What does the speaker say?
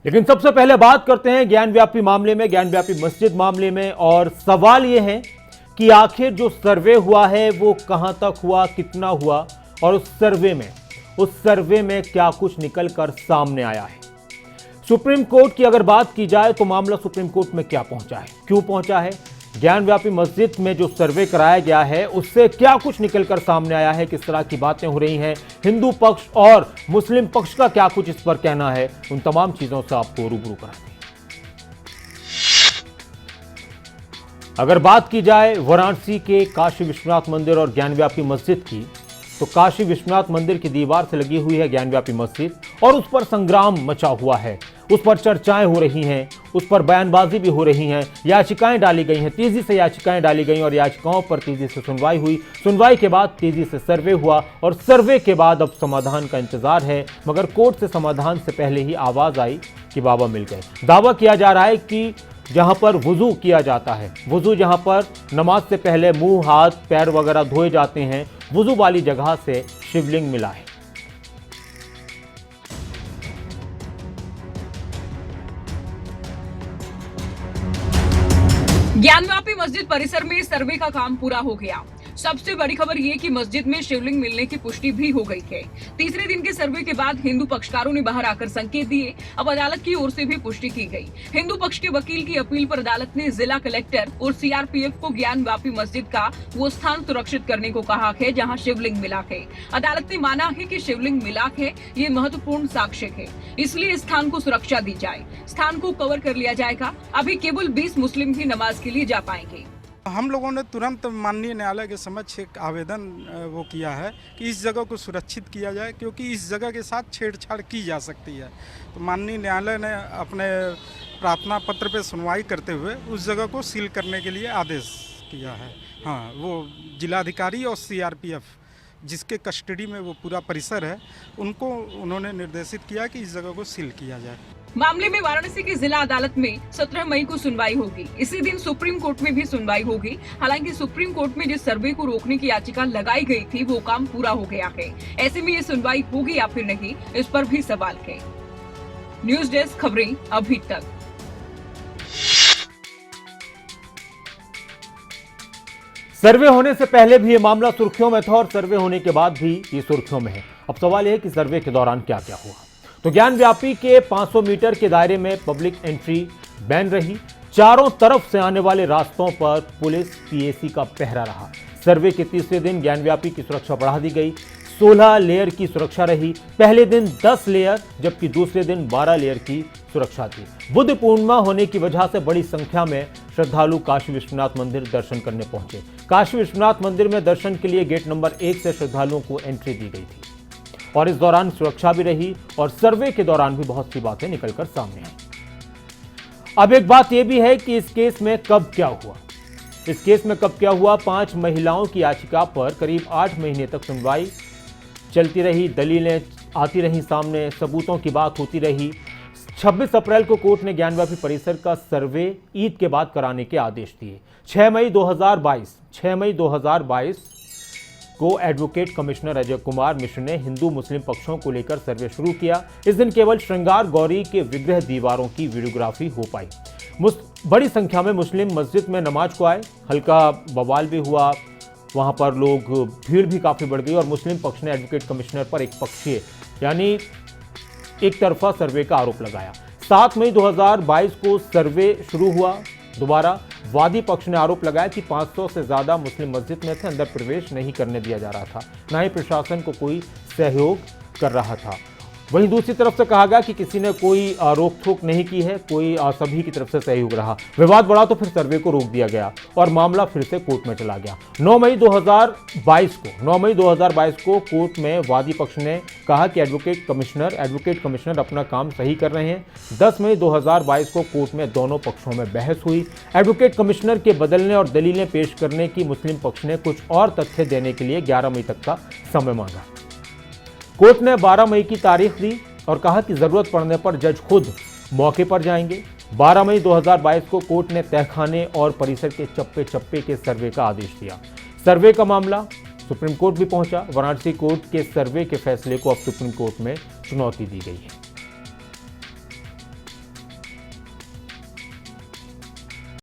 लेकिन सबसे पहले बात करते हैं ज्ञानव्यापी मामले में, ज्ञानव्यापी मस्जिद मामले में। और सवाल यह है कि आखिर जो सर्वे हुआ है वो कहां तक हुआ, कितना हुआ, और उस सर्वे में क्या कुछ निकल कर सामने आया है। सुप्रीम कोर्ट की अगर बात की जाए तो मामला सुप्रीम कोर्ट में क्या पहुंचा है, क्यों पहुंचा है, ज्ञानव्यापी मस्जिद में जो सर्वे कराया गया है उससे क्या कुछ निकलकर सामने आया है, किस तरह की बातें हो रही हैं, हिंदू पक्ष और मुस्लिम पक्ष का क्या कुछ इस पर कहना है, उन तमाम चीजों से आपको रूबरू कराते हैं। अगर बात की जाए वाराणसी के काशी विश्वनाथ मंदिर और ज्ञानव्यापी मस्जिद की, तो काशी विश्वनाथ मंदिर की दीवार से लगी हुई है ज्ञानव्यापी मस्जिद और उस पर संग्राम मचा हुआ है, उस पर चर्चाएं हो रही हैं, उस पर बयानबाजी भी हो रही हैं, याचिकाएं डाली गई हैं, तेजी से याचिकाएं डाली गई और याचिकाओं पर तेजी से सुनवाई हुई, सुनवाई के बाद तेजी से सर्वे हुआ और सर्वे के बाद अब समाधान का इंतजार है। मगर कोर्ट से समाधान से पहले ही आवाज आई कि बाबा मिल गए। दावा किया जा रहा है कि जहां पर वुजू किया जाता है, वुजू जहां पर नमाज से पहले मुंह, हाथ, पैर वगैरह धोए जाते हैं, वुजू वाली जगह से शिवलिंग मिला है। ज्ञानव्यापी मस्जिद परिसर में सर्वे का काम पूरा हो गया। सबसे बड़ी खबर ये कि मस्जिद में शिवलिंग मिलने की पुष्टि भी हो गई है। तीसरे दिन के सर्वे के बाद हिंदू पक्षकारों ने बाहर आकर संकेत दिए। अब अदालत की ओर से भी पुष्टि की गई। हिंदू पक्ष के वकील की अपील पर अदालत ने जिला कलेक्टर और सीआरपीएफ को ज्ञानव्यापी मस्जिद का वो स्थान सुरक्षित करने को कहा है जहाँ शिवलिंग मिला है। अदालत ने माना है कि शिवलिंग मिला है, ये महत्वपूर्ण साक्ष्य है, इसलिए स्थान को सुरक्षा दी जाए। स्थान को कवर कर लिया जाएगा। अभी केवल 20 मुस्लिम ही नमाज के लिए जा पाएंगे। हम लोगों ने तुरंत माननीय न्यायालय के समक्ष एक आवेदन वो किया है कि इस जगह को सुरक्षित किया जाए, क्योंकि इस जगह के साथ छेड़छाड़ की जा सकती है। तो माननीय न्यायालय ने अपने प्रार्थना पत्र पे सुनवाई करते हुए उस जगह को सील करने के लिए आदेश किया है। हाँ, वो जिलाधिकारी और सीआरपीएफ जिसके कस्टडी में वो पूरा परिसर है, उनको उन्होंने निर्देशित किया कि इस जगह को सील किया जाए। मामले में वाराणसी की जिला अदालत में 17 मई को सुनवाई होगी। इसी दिन सुप्रीम कोर्ट में भी सुनवाई होगी। हालांकि सुप्रीम कोर्ट में जिस सर्वे को रोकने की याचिका लगाई गई थी वो काम पूरा हो गया है। ऐसे में ये सुनवाई होगी या फिर नहीं, इस पर भी सवाल है। न्यूज डेस्क खबरें अभी तक। सर्वे होने से पहले भी ये मामला सुर्खियों में था और सर्वे होने के बाद भी ये सुर्खियों में है। अब सवाल यह है कि सर्वे के दौरान क्या क्या हुआ। तो ज्ञानव्यापी के 500 मीटर के दायरे में पब्लिक एंट्री बैन रही। चारों तरफ से आने वाले रास्तों पर पुलिस पीएसी का पहरा रहा। सर्वे के तीसरे दिन ज्ञानव्यापी की सुरक्षा बढ़ा दी गई। 16 लेयर की सुरक्षा रही। पहले दिन 10 लेयर जबकि दूसरे दिन 12 लेयर की सुरक्षा थी। बुद्ध पूर्णिमा होने की वजह से बड़ी संख्या में श्रद्धालु काशी विश्वनाथ मंदिर दर्शन करने पहुंचे। काशी विश्वनाथ मंदिर में दर्शन के लिए गेट नंबर 1 से श्रद्धालुओं को एंट्री दी गई थी और इस दौरान सुरक्षा भी रही और सर्वे के दौरान भी बहुत सी बातें निकलकर सामने आई। अब एक बात यह भी है कि इस केस में कब क्या हुआ। इस केस में कब क्या हुआ। 5 महिलाओं की याचिका पर करीब 8 महीने तक सुनवाई चलती रही, दलीलें आती रही सामने, सबूतों की बात होती रही। 26 अप्रैल को कोर्ट ने ज्ञानव्यापी परिसर का सर्वे ईद के बाद कराने के आदेश दिए। 6 मई 2022 को एडवोकेट कमिश्नर अजय कुमार मिश्र ने हिंदू मुस्लिम पक्षों को लेकर सर्वे शुरू किया। इस दिन केवल श्रृंगार गौरी के विग्रह दीवारों की वीडियोग्राफी हो पाई। बड़ी संख्या में मुस्लिम मस्जिद में नमाज को आए। हल्का बवाल भी हुआ, वहां पर भीड़ भी काफी बढ़ गई और मुस्लिम पक्ष ने एडवोकेट कमिश्नर पर एक पक्षीय यानी एक तरफा सर्वे का आरोप लगाया। 7 मई 2022 को सर्वे शुरू हुआ। दोबारा वादी पक्ष ने आरोप लगाया कि 500 से ज्यादा मुस्लिम मस्जिद में थे, अंदर प्रवेश नहीं करने दिया जा रहा था, ना ही प्रशासन को कोई सहयोग कर रहा था। वहीं दूसरी तरफ से कहा गया कि किसी ने कोई रोक टोक नहीं की है, कोई सभी की तरफ से सहयोग रहा। विवाद बढ़ा तो फिर सर्वे को रोक दिया गया और मामला फिर से कोर्ट में चला गया। 9 मई 2022 को कोर्ट में वादी पक्ष ने कहा कि एडवोकेट कमिश्नर अपना काम सही कर रहे हैं। 10 मई 2022 को कोर्ट में दोनों पक्षों में बहस हुई। एडवोकेट कमिश्नर के बदलने और दलीलें पेश करने की मुस्लिम पक्ष ने कुछ और तथ्य देने के लिए 11 मई तक का समय मांगा। कोर्ट ने 12 मई की तारीख दी और कहा कि जरूरत पड़ने पर जज खुद मौके पर जाएंगे। 12 मई 2022 को कोर्ट ने तहखाने और परिसर के चप्पे चप्पे के सर्वे का आदेश दिया। सर्वे का मामला सुप्रीम कोर्ट भी पहुंचा। वाराणसी कोर्ट के सर्वे के फैसले को अब सुप्रीम कोर्ट में चुनौती दी गई है।